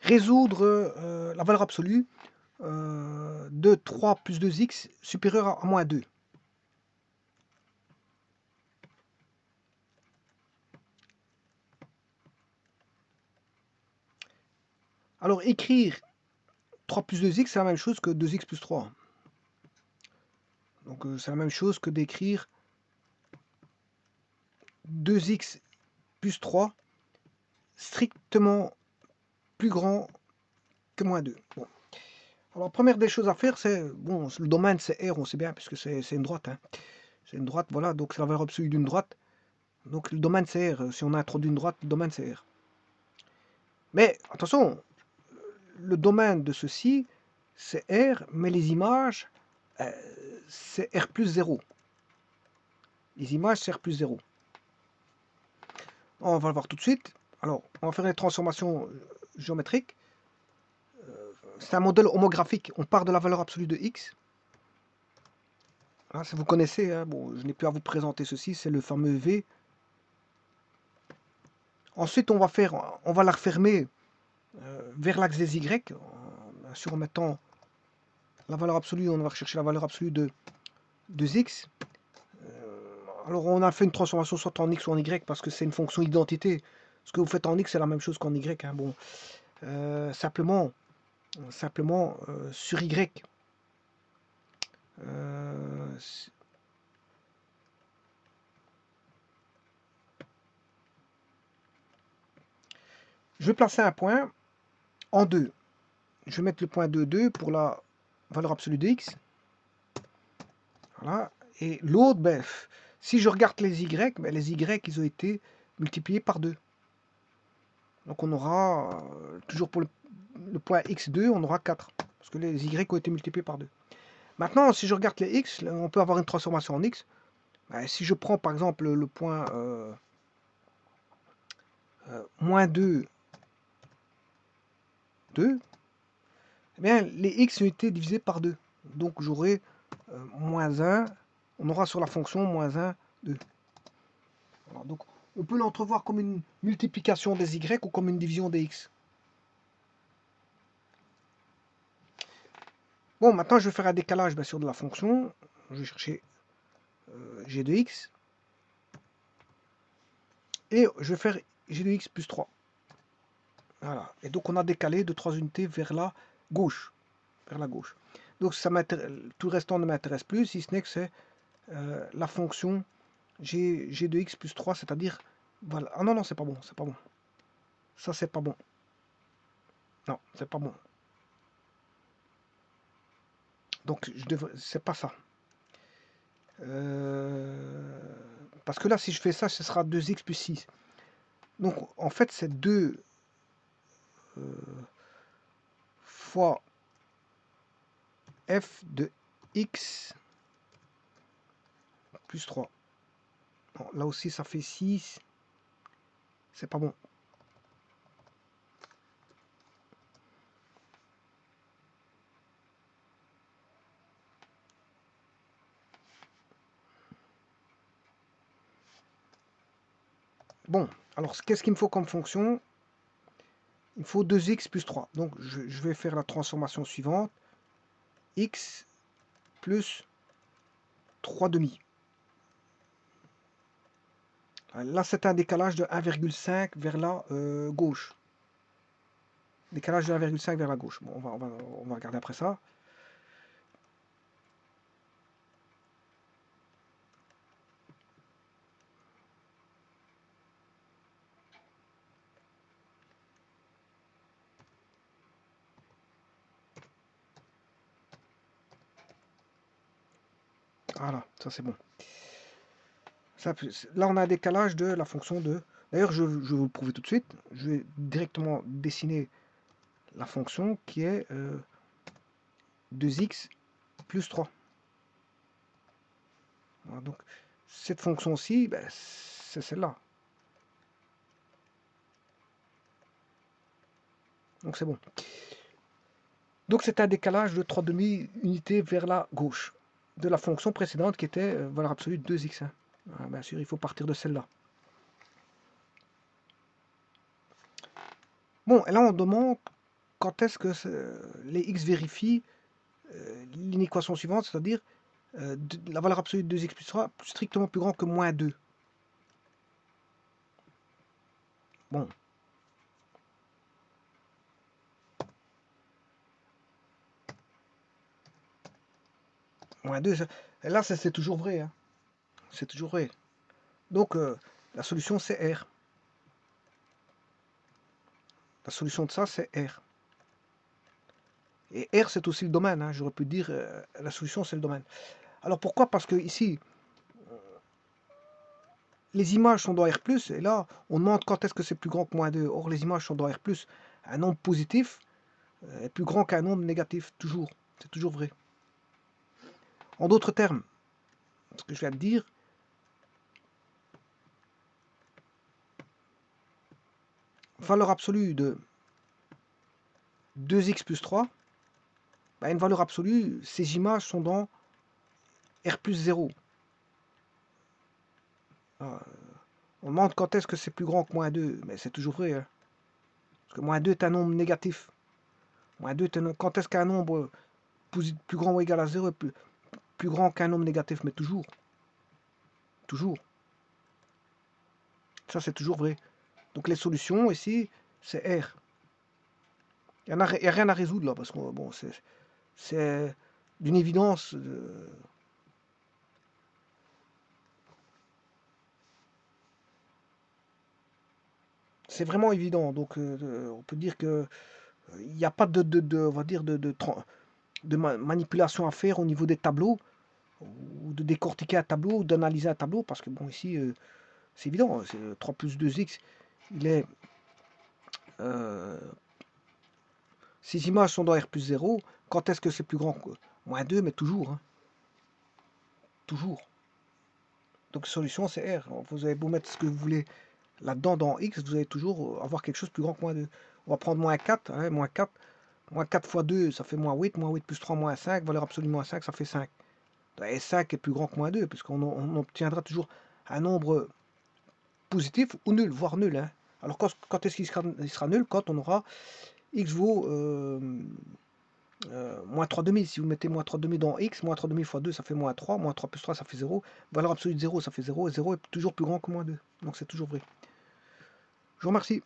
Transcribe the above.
résoudre la valeur absolue de 3 plus 2x supérieur à moins 2. Alors, écrire 3 plus 2x, c'est la même chose que 2x plus 3. Donc, c'est la même chose que d'écrire 2x plus 3 strictement plus grand que moins 2. Bon. Alors, première des choses à faire, c'est, bon, le domaine c'est R, on sait bien, puisque c'est une droite. Hein. C'est une droite, voilà, donc c'est la valeur absolue d'une droite. Donc le domaine c'est R. Si on a introduit une droite, le domaine c'est R. Mais attention, le domaine de ceci, c'est R, mais les images, c'est R plus 0. Les images, c'est R plus 0. On va le voir tout de suite. Alors, on va faire une transformation géométrique. C'est un modèle homographique. On part de la valeur absolue de x. Hein, si vous connaissez, hein, bon, je n'ai plus à vous présenter ceci, c'est le fameux V. Ensuite, on va la refermer vers l'axe des y, bien sûr en mettant la valeur absolue, on va rechercher la valeur absolue de 2x. Alors on a fait une transformation soit en x ou en y parce que c'est une fonction identité. Ce que vous faites en x c'est la même chose qu'en y. Hein. Bon, simplement sur y. Je vais placer un point en 2. Je vais mettre le point 2, 2 pour la valeur absolue de x. Voilà. Et l'autre, ben, si je regarde les y, ben, les y, ils ont été multipliés par 2. Donc on aura, toujours pour le point x2, on aura 4. Parce que les y ont été multipliés par 2. Maintenant, si je regarde les x, on peut avoir une transformation en x. Ben, si je prends par exemple le point moins 2, 2, eh bien, les x ont été divisés par 2. Donc j'aurai moins 1, on aura sur la fonction moins 1, 2. Alors, donc on peut l'entrevoir comme une multiplication des y ou comme une division des x. Bon, maintenant je vais faire un décalage bien sûr de la fonction. Je vais chercher g de x. Et je vais faire g de x plus 3. Voilà. Et donc on a décalé de 3 unités vers la gauche. Vers la gauche. Donc ça tout le restant ne m'intéresse plus, si ce n'est que c'est la fonction g de x plus 3, c'est-à-dire... Voilà. Ah non, non, c'est pas bon, c'est pas bon. Ça, c'est pas bon. Non, c'est pas bon. Donc, c'est pas ça. Parce que là, si je fais ça, ce sera 2x plus 6. Donc, en fait, c'est 2 fois f de x plus 3. Bon, là aussi, ça fait 6. C'est pas bon. Bon, alors, qu'est-ce qu'il me faut comme fonction? Il me faut 2x plus 3. Donc, je vais faire la transformation suivante. X plus 3 demi. Là, c'est un décalage de 1,5 vers la gauche. Décalage de 1,5 vers la gauche. Bon, on va regarder après ça. Voilà, ça c'est bon. Ça, là, on a un décalage de la fonction de... D'ailleurs, je vais vous le prouver tout de suite. Je vais directement dessiner la fonction qui est 2x plus 3. Voilà, donc, cette fonction-ci, ben, c'est celle-là. Donc, c'est bon. Donc, c'est un décalage de 3 demi-unités vers la gauche de la fonction précédente qui était valeur absolue de 2x. Hein. Voilà, bien sûr, il faut partir de celle-là. Bon, et là, on demande quand est-ce que les x vérifient l'équation suivante, c'est-à-dire la valeur absolue de 2x plus 3 strictement plus grand que moins 2. Bon. Moins 2, et là c'est toujours vrai. Hein. C'est toujours vrai. Donc la solution c'est R. La solution de ça c'est R. Et R c'est aussi le domaine. Hein. J'aurais pu dire la solution c'est le domaine. Alors pourquoi? Parce que ici, les images sont dans R+, et là, on demande quand est-ce que c'est plus grand que moins 2. Or, les images sont dans R+. Un nombre positif est plus grand qu'un nombre négatif, toujours. C'est toujours vrai. En d'autres termes, ce que je viens de dire, valeur absolue de 2x plus 3, bah, une valeur absolue, ces images sont dans R plus 0. On demande quand est-ce que c'est plus grand que moins 2, mais c'est toujours vrai. Hein. Parce que moins 2 est un nombre négatif. Moins 2 est un, quand est-ce qu'un nombre plus grand ou égal à 0 est plus grand qu'un nombre négatif, mais toujours. Toujours. Ça, c'est toujours vrai. Donc les solutions ici, c'est R. Il n'y a rien à résoudre là, parce que bon, c'est d'une évidence. C'est vraiment évident. Donc on peut dire que il n'y a pas on va dire de manipulation à faire au niveau des tableaux, ou de décortiquer un tableau, ou d'analyser un tableau, parce que bon ici c'est évident, 3 plus 2x, il est ces images sont dans R plus 0. Quand est-ce que c'est plus grand que moins 2, mais toujours. Hein. Toujours. Donc solution c'est R. Vous avez beau mettre ce que vous voulez là-dedans dans X, vous allez toujours avoir quelque chose de plus grand que moins 2. On va prendre moins 4. Hein, moins 4. Moins 4 fois 2, ça fait moins 8. Moins 8 plus 3, moins 5. Valeur absolue moins 5, ça fait 5. Et 5 est plus grand que moins 2, puisqu'on obtiendra toujours un nombre positif ou nul, voire nul. Hein. Alors quand est-ce qu'il sera nul? Quand on aura X vaut moins 3 demi. Si vous mettez moins 3 demi dans X, moins 3 demi fois 2, ça fait moins 3. Moins 3 plus 3, ça fait 0. Valeur absolue de 0, ça fait 0. Et 0 est toujours plus grand que moins 2. Donc c'est toujours vrai. Je vous remercie.